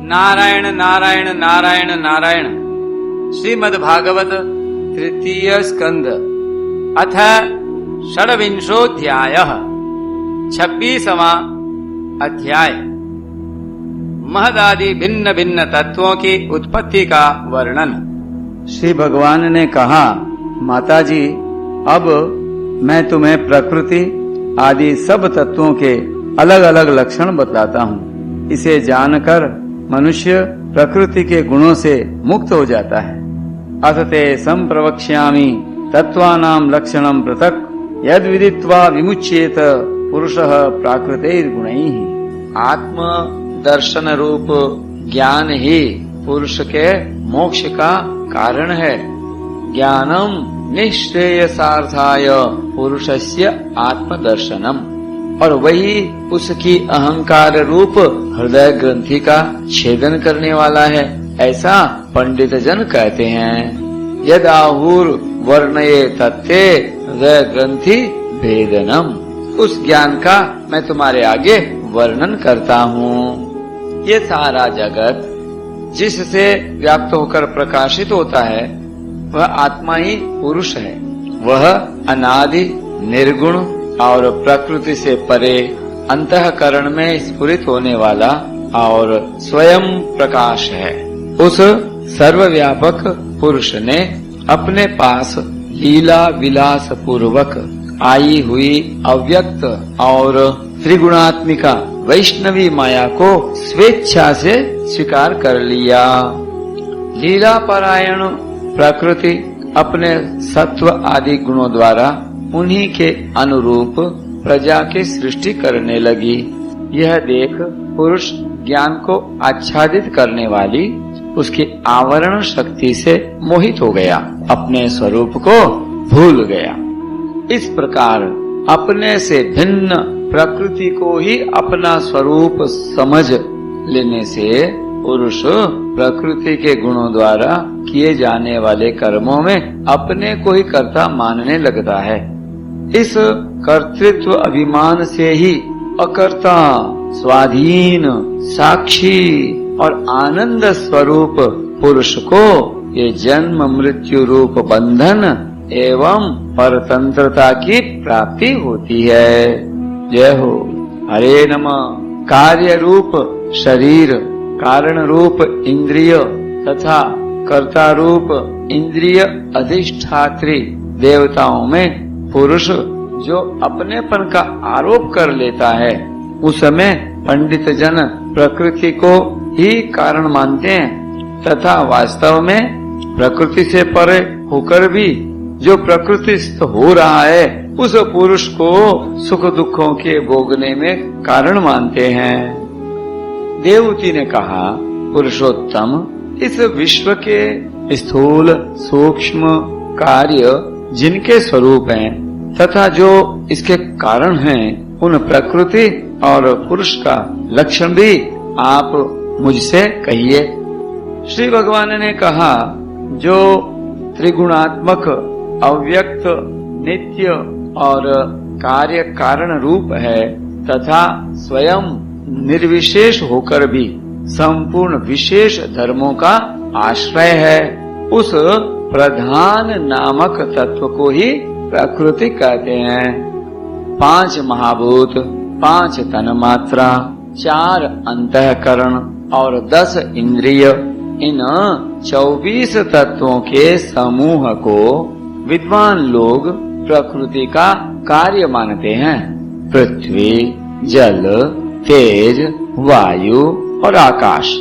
नारायण नारायण नारायण नारायण। श्रीमद्भागवत तृतीय स्कंद अथ षड्विंशोऽध्यायः 26वां अध्याय। महदादि भिन्न भिन्न तत्वों की उत्पत्ति का वर्णन। श्री भगवान ने कहा, माताजी, अब मैं तुम्हें प्रकृति आदि सब तत्वों के अलग अलग लक्षण बतलाता हूँ। इसे जानकर मनुष्य प्रकृति के गुणों से मुक्त हो जाता है। अथ ते संप्रवक्ष्यामि तत्वानां लक्षणं पृथक् यद विदित्वा विमुच्येत पुरुषः प्राकृतैर्गुणैः। आत्म दर्शन रूप ज्ञान ही पुरुष के मोक्ष का कारण है। ज्ञानम निश्रेयसार्थाय पुरुषस्य आत्मदर्शनम, और वही उसकी अहंकार रूप हृदय ग्रंथि का छेदन करने वाला है, ऐसा पंडित जन कहते हैं। यदाहुर वर्णये तत्ते हृदय ग्रंथि भेदनम, उस ज्ञान का मैं तुम्हारे आगे वर्णन करता हूँ। ये सारा जगत जिससे व्याप्त होकर प्रकाशित होता है वह आत्मा ही पुरुष है। वह अनादि निर्गुण और प्रकृति से परे अंतःकरण में स्फुरित होने वाला और स्वयं प्रकाश है। उस सर्वव्यापक पुरुष ने अपने पास लीला विलास पूर्वक आई हुई अव्यक्त और त्रिगुणात्मिका वैष्णवी माया को स्वेच्छा से स्वीकार कर लिया। लीला परायण प्रकृति अपने सत्व आदि गुणों द्वारा उन्हीं के अनुरूप प्रजा की सृष्टि करने लगी। यह देख पुरुष ज्ञान को आच्छादित करने वाली उसकी आवरण शक्ति से मोहित हो गया, अपने स्वरूप को भूल गया। इस प्रकार अपने से भिन्न प्रकृति को ही अपना स्वरूप समझ लेने से पुरुष प्रकृति के गुणों द्वारा किए जाने वाले कर्मों में अपने को ही कर्ता मानने लगता है। इस कर्तृत्व अभिमान से ही अकर्ता, स्वाधीन, साक्षी और आनंद स्वरूप पुरुष को ये जन्म मृत्यु रूप बंधन एवं परतंत्रता की प्राप्ति होती है। जय हो। हरे नमः। कार्य रूप शरीर, कारण रूप इंद्रिय तथा कर्ता रूप इंद्रिय अधिष्ठात्री देवताओं में पुरुष जो अपनेपन का आरोप कर लेता है, उस समय पंडित जन प्रकृति को ही कारण मानते हैं तथा वास्तव में प्रकृति से परे होकर भी जो प्रकृतिस्थ हो रहा है उस पुरुष को सुख दुखों के भोगने में कारण मानते हैं। देवहूति ने कहा, पुरुषोत्तम, इस विश्व के स्थूल सूक्ष्म कार्य जिनके स्वरूप हैं तथा जो इसके कारण हैं, उन प्रकृति और पुरुष का लक्षण भी आप मुझसे कहिए। श्री भगवान ने कहा, जो त्रिगुणात्मक अव्यक्त नित्य और कार्य कारण रूप है तथा स्वयं निर्विशेष होकर भी संपूर्ण विशेष धर्मों का आश्रय है, उस प्रधान नामक तत्व को ही प्रकृति कहते हैं। 5 महाभूत, 5 तन्मात्रा, 4 अंतःकरण और 10 इंद्रिय, इन 24 तत्वों के समूह को विद्वान लोग प्रकृति का कार्य मानते हैं। पृथ्वी, जल, तेज, वायु और आकाश,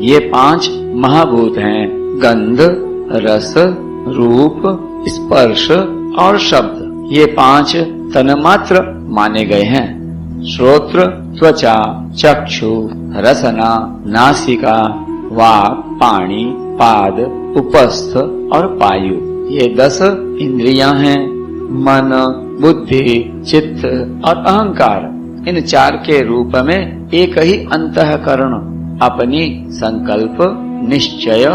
ये 5 महाभूत हैं। गंध, रस, रूप, स्पर्श और शब्द, ये 5 तन्मात्र माने गए हैं। श्रोत्र, त्वचा, चक्षु, रसना, नासिका, वाक्, पाणी, पाद, उपस्थ और पायु, ये 10 इंद्रियां हैं। मन, बुद्धि, चित्त और अहंकार, इन 4 के रूप में एक ही अंतःकरण अपनी संकल्प, निश्चय,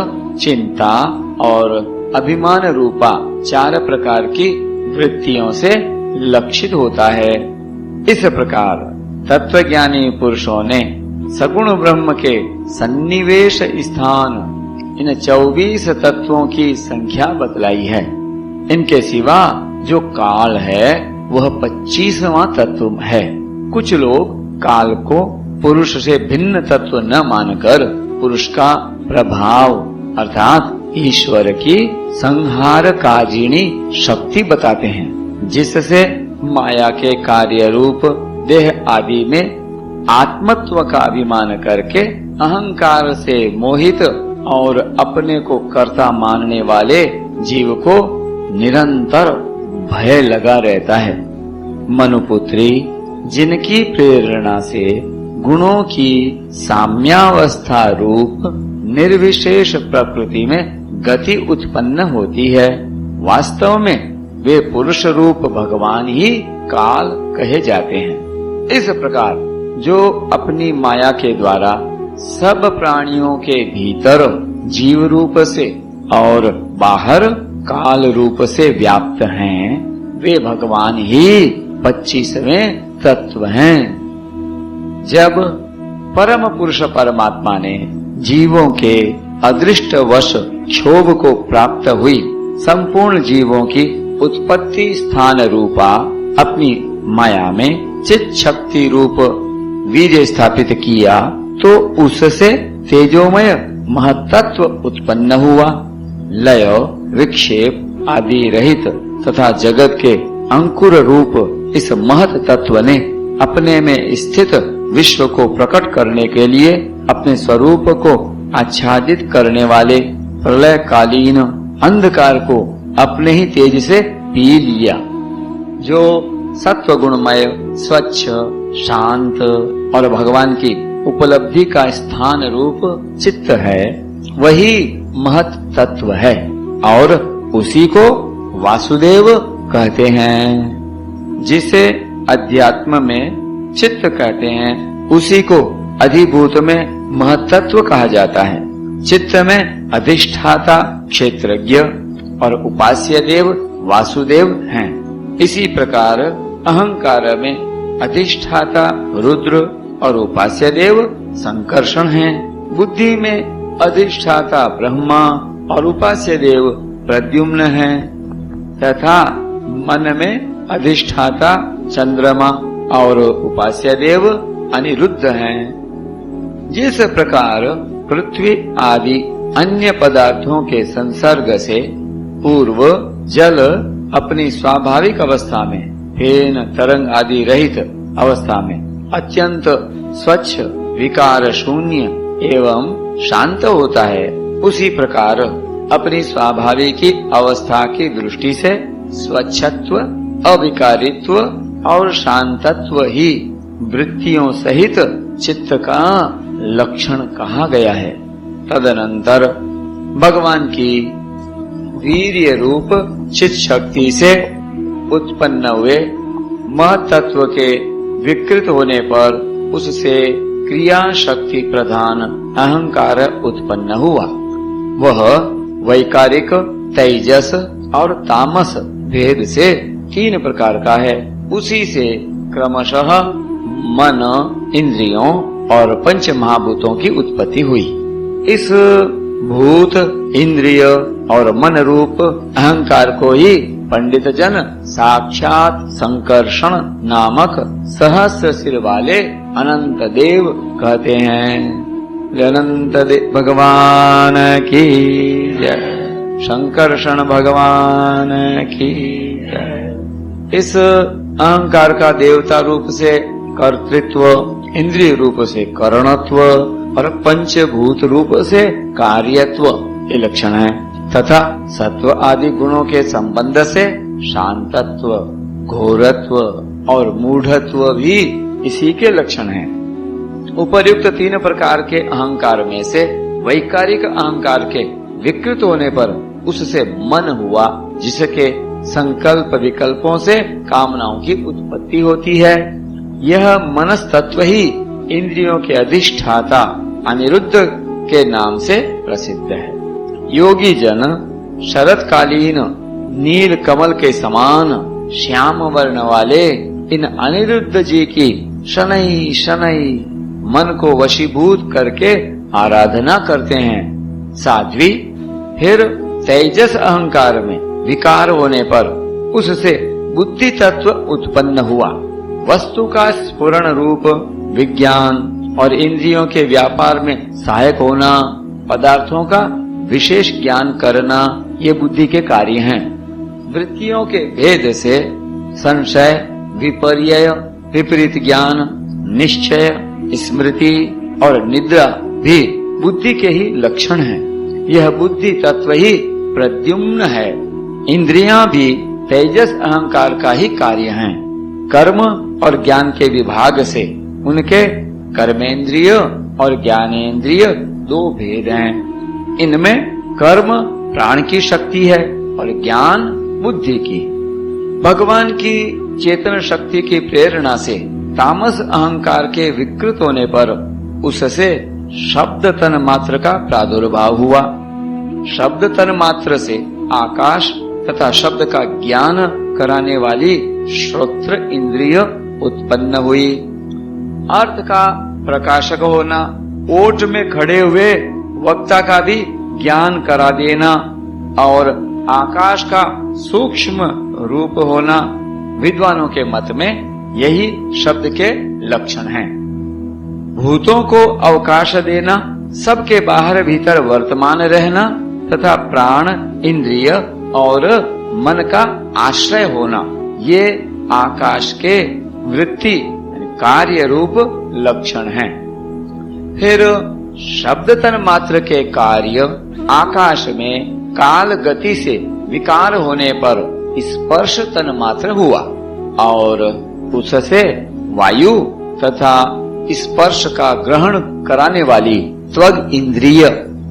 चिंता और अभिमान रूपा 4 प्रकार की वृत्तियों से लक्षित होता है। इस प्रकार तत्वज्ञानी पुरुषों ने सगुण ब्रह्म के सन्निवेश स्थान इन 24 तत्वों की संख्या बतलाई है। इनके सिवा जो काल है वह 25वां तत्व है। कुछ लोग काल को पुरुष से भिन्न तत्व न मानकर पुरुष का प्रभाव अर्थात ईश्वर की संहार काजिनी शक्ति बताते हैं, जिससे माया के कार्य रूप देह आदि में आत्मत्व का अभिमान करके अहंकार से मोहित और अपने को कर्ता मानने वाले जीव को निरंतर भय लगा रहता है। मनुपुत्री जिनकी प्रेरणा से गुणों की साम्यावस्था रूप निर्विशेष प्रकृति में गति उत्पन्न होती है, वास्तव में वे पुरुष रूप भगवान ही काल कहे जाते हैं। इस प्रकार जो अपनी माया के द्वारा सब प्राणियों के भीतर जीव रूप से और बाहर काल रूप से व्याप्त हैं, वे भगवान ही 25वें तत्व हैं। जब परम पुरुष परमात्मा ने जीवों के अदृष्टवश क्षोभ को प्राप्त हुई संपूर्ण जीवों की उत्पत्ति स्थान रूपा अपनी माया में चित शक्ति रूप वीर्य स्थापित किया, तो उससे तेजोमय महत्त्व उत्पन्न हुआ। लय विक्षेप आदि रहित तथा जगत के अंकुर रूप इस महत तत्व ने अपने में स्थित विश्व को प्रकट करने के लिए अपने स्वरूप को आच्छादित करने वाले प्रलयकालीन अंधकार को अपने ही तेज से पी लिया। जो सत्व गुणमय स्वच्छ शांत और भगवान की उपलब्धि का स्थान रूप चित्त है, वही महत तत्व है और उसी को वासुदेव कहते हैं। जिसे अध्यात्म में चित्त कहते हैं, उसी को अधिभूत में महत्त्व कहा जाता है। चित्त में अधिष्ठाता क्षेत्रज्ञ और उपास्य देव वासुदेव हैं। इसी प्रकार अहंकार में अधिष्ठाता रुद्र और उपास्य देव संकर्षण हैं। बुद्धि में अधिष्ठाता ब्रह्मा और उपास्य देव प्रद्युम्न हैं, तथा मन में अधिष्ठाता चंद्रमा और उपास्य देव अनिरुद्ध हैं। जिस प्रकार पृथ्वी आदि अन्य पदार्थों के संसर्ग से पूर्व जल अपनी स्वाभाविक अवस्था में फेन तरंग आदि रहित अवस्था में अत्यंत स्वच्छ विकार शून्य एवं शांत होता है, उसी प्रकार अपनी स्वाभाविक अवस्था की दृष्टि से स्वच्छत्व अविकारित्व और शांतत्व ही वृत्तियों सहित चित्त का लक्षण कहा गया है। तदनंतर भगवान की वीर्य रूप चित शक्ति से उत्पन्न हुए महत्त्व के विकृत होने पर उससे क्रिया शक्ति प्रधान अहंकार उत्पन्न हुआ। वह वैकारिक तेजस और तामस भेद से 3 प्रकार का है। उसी से क्रमशः मन, इंद्रियों और पंच महाभूतों की उत्पत्ति हुई। इस भूत, इंद्रिय और मन रूप अहंकार को ही पंडित जन साक्षात संकर्षण नामक सहस्र सिर वाले अनंत देव कहते हैं। अनंत देव भगवान की जय, संकर्षण भगवान की जय। इस अहंकार का देवता रूप से कर्तृत्व, इंद्रिय रूप से करणत्व और पंचभूत रूप से कार्यत्व ये लक्षण है, तथा सत्व आदि गुणों के संबंध से शांतत्व, घोरत्व और मूढ़त्व भी इसी के लक्षण हैं। उपर्युक्त 3 प्रकार के अहंकार में से वैकारिक अहंकार के विकृत होने पर उससे मन हुआ, जिसके संकल्प विकल्पों से कामनाओं की उत्पत्ति होती है। यह मनस तत्व ही इंद्रियों के अधिष्ठाता अनिरुद्ध के नाम से प्रसिद्ध है। योगी जन शरतकालीन नील कमल के समान श्याम वर्ण वाले इन अनिरुद्ध जी की शनै शनै मन को वशीभूत करके आराधना करते हैं। साध्वी, फिर तेजस अहंकार में विकार होने पर उससे बुद्धि तत्व उत्पन्न हुआ। वस्तु का स्फुरण रूप विज्ञान और इंद्रियों के व्यापार में सहायक होना, पदार्थों का विशेष ज्ञान करना, ये बुद्धि के कार्य हैं। वृत्तियों के भेद से संशय, विपर्यय, विपरीत ज्ञान, निश्चय, स्मृति और निद्रा भी बुद्धि के ही लक्षण हैं। यह बुद्धि तत्व ही प्रद्युम्न है। इंद्रियां भी तेजस अहंकार का ही कार्य हैं। कर्म और ज्ञान के विभाग से उनके कर्मेंद्रिय और ज्ञानेंद्रिय दो भेद हैं। इनमें कर्म प्राण की शक्ति है और ज्ञान बुद्धि की। भगवान की चेतन शक्ति की प्रेरणा से तामस अहंकार के विकृत होने पर उससे शब्द तन मात्र का प्रादुर्भाव हुआ। शब्द तन मात्र से आकाश तथा शब्द का ज्ञान कराने वाली श्रोत्र इंद्रिय उत्पन्न हुई। अर्थ का प्रकाशक होना, ओट में खड़े हुए वक्ता का भी ज्ञान करा देना और आकाश का सूक्ष्म रूप होना, विद्वानों के मत में यही शब्द के लक्षण हैं। भूतों को अवकाश देना, सबके बाहर भीतर वर्तमान रहना तथा प्राण, इंद्रिय और मन का आश्रय होना, ये आकाश के वृत्ति कार्य रूप लक्षण हैं। फिर शब्द तन मात्र के कार्य आकाश में काल गति से विकार होने पर स्पर्श तन मात्र हुआ और उससे वायु तथा स्पर्श का ग्रहण कराने वाली त्वग इंद्रिय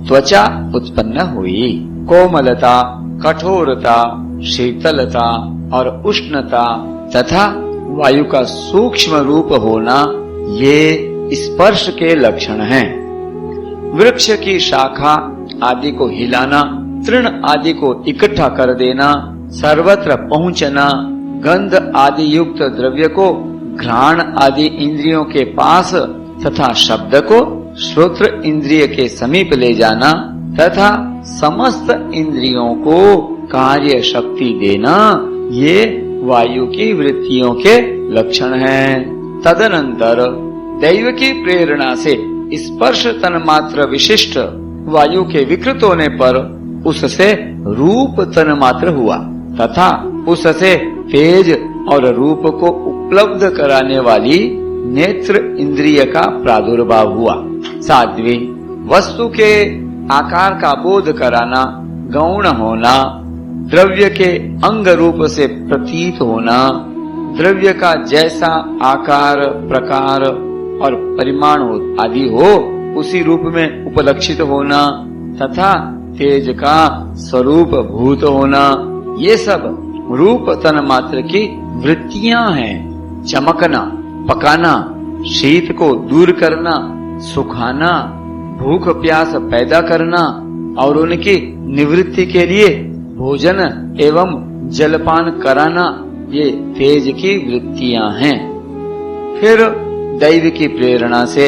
त्वचा उत्पन्न हुई। कोमलता, कठोरता, शीतलता और उष्णता तथा वायु का सूक्ष्म रूप होना, ये स्पर्श के लक्षण हैं। वृक्ष की शाखा आदि को हिलाना, तृण आदि को इकट्ठा कर देना, सर्वत्र पहुंचना, गंध आदि युक्त द्रव्य को घ्राण आदि इंद्रियों के पास तथा शब्द को श्रोत्र इंद्रिय के समीप ले जाना तथा समस्त इंद्रियों को कार्य शक्ति देना, ये वायु की वृत्तियों के लक्षण हैं। तदनंतर दैव की प्रेरणा से स्पर्श तन्मात्र विशिष्ट वायु के विकृत होने पर उससे रूप तन्मात्र हुआ तथा उससे तेज और रूप को उपलब्ध कराने वाली नेत्र इंद्रिय का प्रादुर्भाव हुआ। साध्वी, वस्तु के आकार का बोध कराना, गौण होना, द्रव्य के अंग रूप से प्रतीत होना, द्रव्य का जैसा आकार, प्रकार और परिमाण आदि हो उसी रूप में उपलक्षित होना तथा तेज का स्वरूप भूत होना, ये सब रूप तन मात्र की वृत्तियां हैं। चमकना, पकाना, शीत को दूर करना, सुखाना, भूख प्यास पैदा करना और उनकी निवृत्ति के लिए भोजन एवं जलपान कराना, ये तेज की वृत्तियां हैं। फिर दैव की प्रेरणा से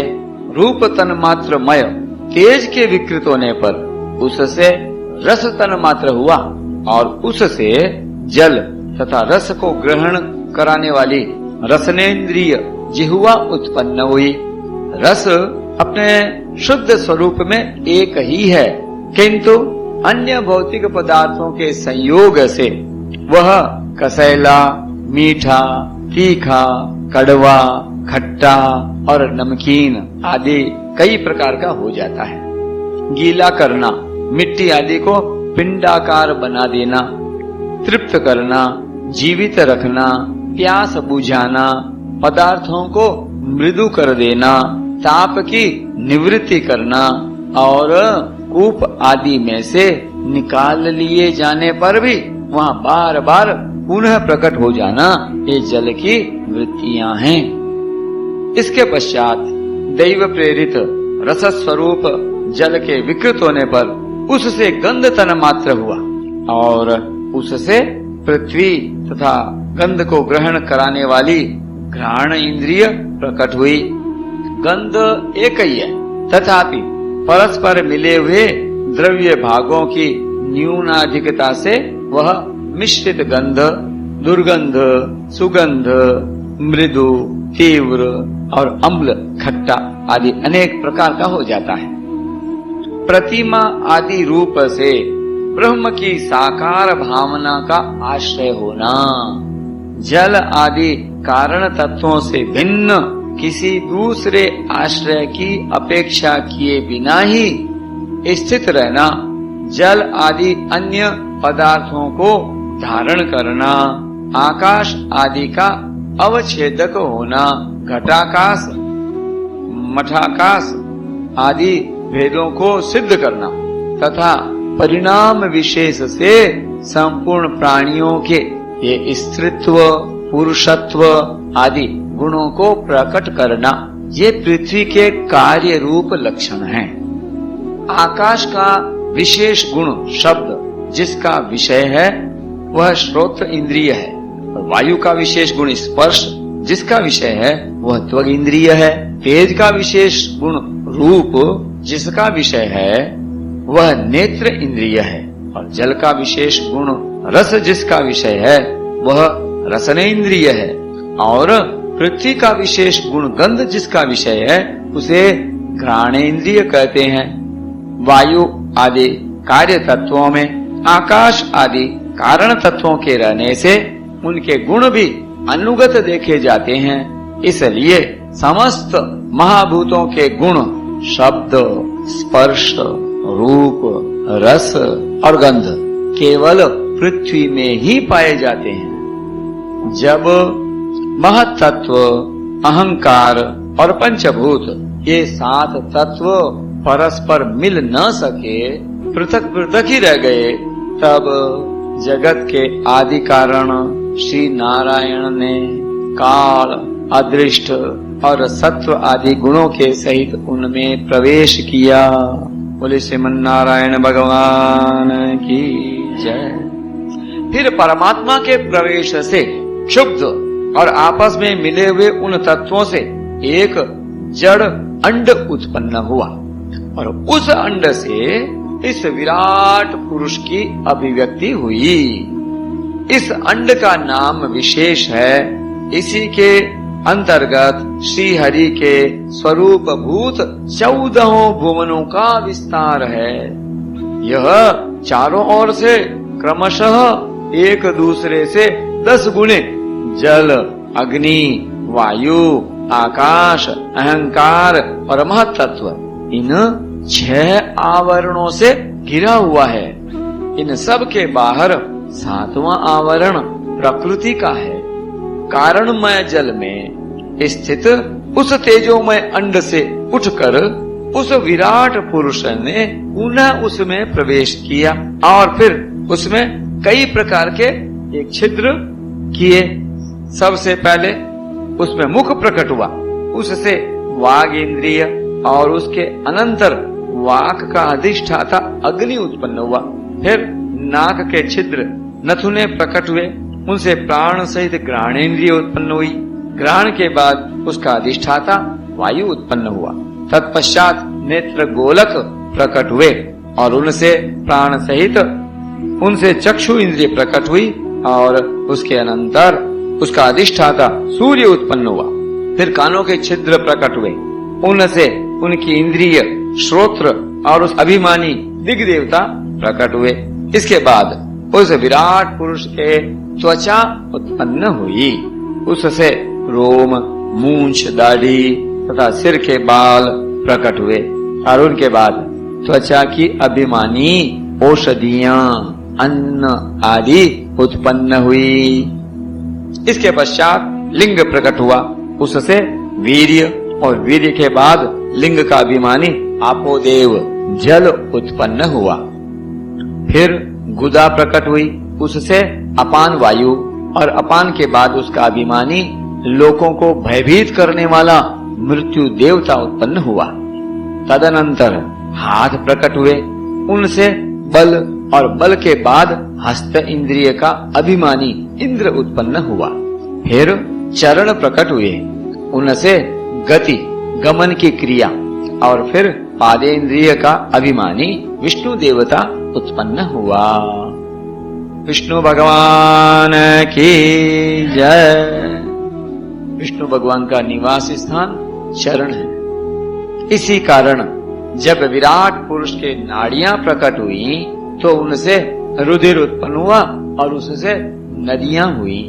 रूप तन मात्र मय तेज के विकृत होने पर उससे रस तन मात्र हुआ और उससे जल तथा रस को ग्रहण कराने वाली रसनेन्द्रिय जिह्वा उत्पन्न हुई। रस अपने शुद्ध स्वरूप में एक ही है, किंतु अन्य भौतिक पदार्थों के संयोग से वह कसैला, मीठा, तीखा, कड़वा, खट्टा और नमकीन आदि कई प्रकार का हो जाता है। गीला करना, मिट्टी आदि को पिंडाकार बना देना, तृप्त करना, जीवित रखना, प्यास बुझाना, पदार्थों को मृदु कर देना, ताप की निवृत्ति करना और कूप आदि में से निकाल लिए जाने पर भी वहाँ बार बार पुनः प्रकट हो जाना, ये जल की वृत्तियां हैं। इसके पश्चात दैव प्रेरित रस स्वरूप जल के विकृत होने पर उससे गंध तन मात्र हुआ और उससे पृथ्वी तथा गंध को ग्रहण कराने वाली घ्राण इंद्रिय प्रकट हुई। गंध एक ही है, तथापि परस्पर मिले हुए द्रव्य भागों की न्यूनाधिकता से वह मिश्रित गंध, दुर्गंध, सुगंध, मृदु, तीव्र और अम्ल, खट्टा आदि अनेक प्रकार का हो जाता है। प्रतिमा आदि रूप से ब्रह्म की साकार भावना का आश्रय होना, जल आदि कारण तत्वों से भिन्न किसी दूसरे आश्रय की अपेक्षा किए बिना ही स्थित रहना, जल आदि अन्य पदार्थों को धारण करना, आकाश आदि का अवच्छेदक होना, घटाकाश, मठाकाश आदि भेदों को सिद्ध करना तथा परिणाम विशेष से संपूर्ण प्राणियों के ये स्त्रीत्व, पुरुषत्व आदि गुणों को प्रकट करना, ये पृथ्वी के कार्य रूप लक्षण हैं। आकाश का विशेष गुण शब्द जिसका विषय है वह श्रोत्र इंद्रिय है, और वायु का विशेष गुण स्पर्श जिसका विषय है वह त्वग इंद्रिय है। तेज का विशेष गुण रूप जिसका विषय है वह नेत्र इंद्रिय है, और जल का विशेष गुण रस जिसका विषय है वह रसनेन्द्रिय है, और पृथ्वी का विशेष गुण गंध जिसका विषय है उसे घ्राणेन्द्रिय कहते हैं। वायु आदि कार्य तत्वों में आकाश आदि कारण तत्वों के रहने से उनके गुण भी अनुगत देखे जाते हैं। इसलिए समस्त महाभूतों के गुण शब्द, स्पर्श, रूप, रस और गंध केवल पृथ्वी में ही पाए जाते हैं। जब महत्तत्व, अहंकार और पंचभूत ये 7 तत्व परस्पर मिल न सके, पृथक पृथक ही रह गए, तब जगत के आदि कारण श्री नारायण ने काल, अदृष्ट और सत्व आदि गुणों के सहित उनमें प्रवेश किया। बोले श्रीमन नारायण भगवान की जय। फिर परमात्मा के प्रवेश से क्षुब्ध और आपस में मिले हुए उन तत्वों से एक जड़ अंड उत्पन्न हुआ, और उस अंड से इस विराट पुरुष की अभिव्यक्ति हुई। इस अंड का नाम विशेष है, इसी के अंतर्गत श्री हरि के स्वरूप भूत 14 भुवनों का विस्तार है। यह चारों ओर से क्रमशः एक दूसरे से 10 गुणे जल, अग्नि, वायु, आकाश, अहंकार और महत्तत्व इन 6 आवरणों से घिरा हुआ है। इन सब के बाहर 7वां आवरण प्रकृति का है। कारणमय जल में स्थित उस तेजोमय अंड से उठकर उस विराट पुरुष ने पुनः उसमें प्रवेश किया, और फिर उसमें कई प्रकार के एक छिद्र किए। सबसे पहले उसमें मुख प्रकट हुआ, उससे वाग इंद्रिय, और उसके अनंतर वाक का अधिष्ठाता अग्नि उत्पन्न हुआ। फिर नाक के छिद्र नथुने प्रकट हुए, उनसे प्राण सहित घ्राणेन्द्रिय उत्पन्न हुई। घ्राण के बाद उसका अधिष्ठाता वायु उत्पन्न हुआ। तत्पश्चात नेत्र गोलक प्रकट हुए, और उनसे प्राण सहित उनसे चक्षु इंद्रिय प्रकट हुई, और उसके अनंतर उसका अधिष्ठाता सूर्य उत्पन्न हुआ। फिर कानों के छिद्र प्रकट हुए, उनसे उनकी इंद्रिय श्रोत्र और उस अभिमानी दिग्देवता प्रकट हुए। इसके बाद उस विराट पुरुष के त्वचा उत्पन्न हुई, उससे रोम, मूंछ, दाढ़ी तथा सिर के बाल प्रकट हुए, और उनके बाद त्वचा की अभिमानी औषधियां, अन्न आदि उत्पन्न हुई। इसके पश्चात लिंग प्रकट हुआ, उससे वीर्य, और वीर्य के बाद लिंग का अभिमानी आपोदेव जल उत्पन्न हुआ। फिर गुदा प्रकट हुई, उससे अपान वायु, और अपान के बाद उसका अभिमानी लोगों को भयभीत करने वाला मृत्यु देवता उत्पन्न हुआ। तदनंतर हाथ प्रकट हुए, उनसे बल, और बल के बाद हस्त इंद्रिय का अभिमानी इंद्र उत्पन्न हुआ। फिर चरण प्रकट हुए, उनसे गति, गमन की क्रिया और फिर पादेंद्रिय का अभिमानी विष्णु देवता उत्पन्न हुआ। विष्णु भगवान की जय। विष्णु भगवान का निवास स्थान चरण है। इसी कारण जब विराट पुरुष के नाड़ियां प्रकट हुई तो उनसे रुधिर उत्पन्न हुआ और उससे नदियां हुई।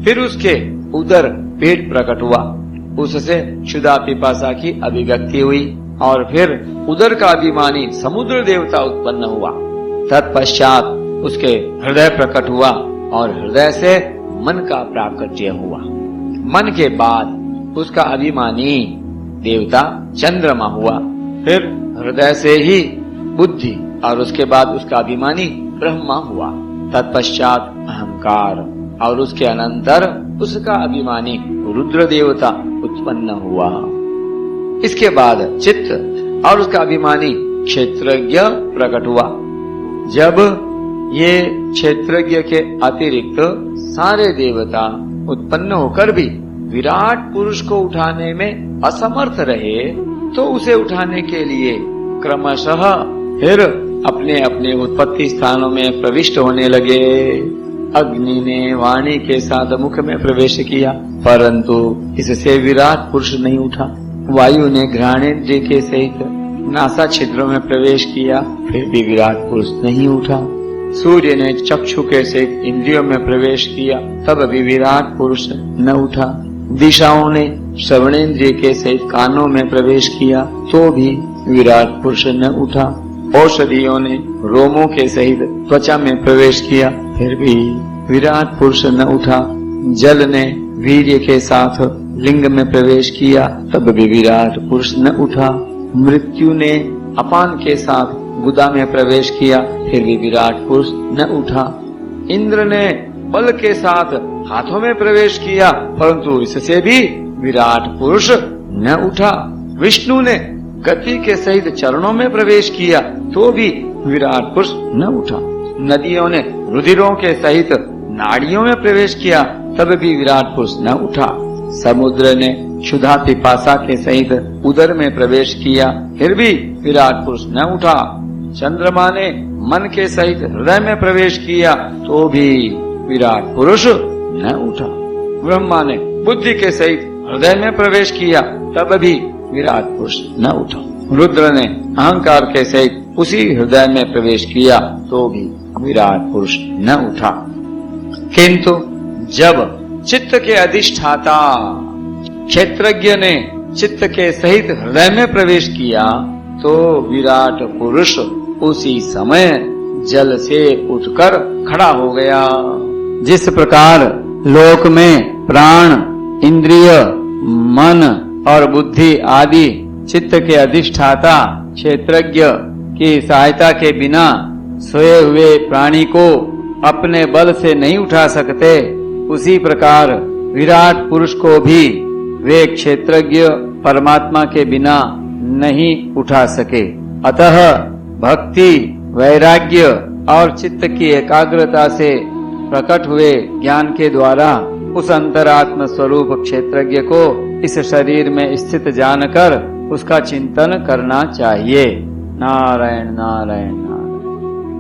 फिर उसके उदर पेट प्रकट हुआ, उससे क्षुधा पिपासा की अभिव्यक्ति हुई और फिर उदर का अभिमानी समुद्र देवता उत्पन्न हुआ। तत्पश्चात उसके हृदय प्रकट हुआ और हृदय से मन का प्राकट्य हुआ। मन के बाद उसका अभिमानी देवता चंद्रमा हुआ। फिर हृदय से ही बुद्धि और उसके बाद उसका अभिमानी ब्रह्मा हुआ। तत्पश्चात अहंकार और उसके अनंतर उसका अभिमानी रुद्र देवता उत्पन्न हुआ। इसके बाद चित्त और उसका अभिमानी क्षेत्रज्ञ प्रकट हुआ। जब ये क्षेत्रज्ञ के अतिरिक्त सारे देवता उत्पन्न होकर भी विराट पुरुष को उठाने में असमर्थ रहे तो उसे उठाने के लिए क्रमशः फिर अपने अपने उत्पत्ति स्थानों में प्रविष्ट होने लगे। अग्नि ने वाणी के साथ मुख में प्रवेश किया, परंतु इससे विराट पुरुष नहीं उठा। वायु ने घ्राणेन्द्रिय के सहित नासा छिद्रों में प्रवेश किया, फिर भी विराट पुरुष नहीं उठा। सूर्य ने चक्षु के सहित इंद्रियों में प्रवेश किया, तब भी विराट पुरुष न उठा। दिशाओं ने श्रवणेन्द्रिय के सहित कानों में प्रवेश किया, तो भी विराट पुरुष न उठा। औषधियों ने रोमों के सहित त्वचा में प्रवेश किया, फिर भी विराट पुरुष न उठा। जल ने वीर्य के साथ लिंग में प्रवेश किया, तब भी विराट पुरुष न उठा। मृत्यु ने अपान के साथ गुदा में प्रवेश किया, फिर भी विराट पुरुष न उठा। इंद्र ने बल के साथ हाथों में प्रवेश किया, परंतु इससे भी विराट पुरुष न उठा। विष्णु ने गति के सहित चरणों में प्रवेश किया, तो भी विराट पुरुष न उठा। नदियों ने रुधिरों के सहित नाड़ियों में प्रवेश किया, तब भी विराट पुरुष न उठा। समुद्र ने क्षुधा पिपासा के सहित उदर में प्रवेश किया, फिर भी विराट पुरुष न उठा। चंद्रमा ने मन के सहित हृदय में प्रवेश किया, तो भी विराट पुरुष न उठा। ब्रह्मा ने बुद्धि के सहित हृदय में प्रवेश किया, तब भी विराट पुरुष न उठा। रुद्र ने अहंकार के सहित उसी हृदय में प्रवेश किया, तो भी विराट पुरुष न उठा। किंतु जब चित्त के अधिष्ठाता क्षेत्रज्ञ ने चित्त के सहित हृदय में प्रवेश किया, तो विराट पुरुष उसी समय जल से उठकर खड़ा हो गया। जिस प्रकार लोक में प्राण, इंद्रिय, मन और बुद्धि आदि चित्त के अधिष्ठाता क्षेत्रज्ञ की सहायता के बिना सोए हुए प्राणी को अपने बल से नहीं उठा सकते, उसी प्रकार विराट पुरुष को भी वे क्षेत्रज्ञ परमात्मा के बिना नहीं उठा सके। अतः भक्ति, वैराग्य और चित्त की एकाग्रता से प्रकट हुए ज्ञान के द्वारा उस अंतरात्म स्वरूप क्षेत्रज्ञ को इस शरीर में स्थित जानकर उसका चिंतन करना चाहिए। नारायण नारायण।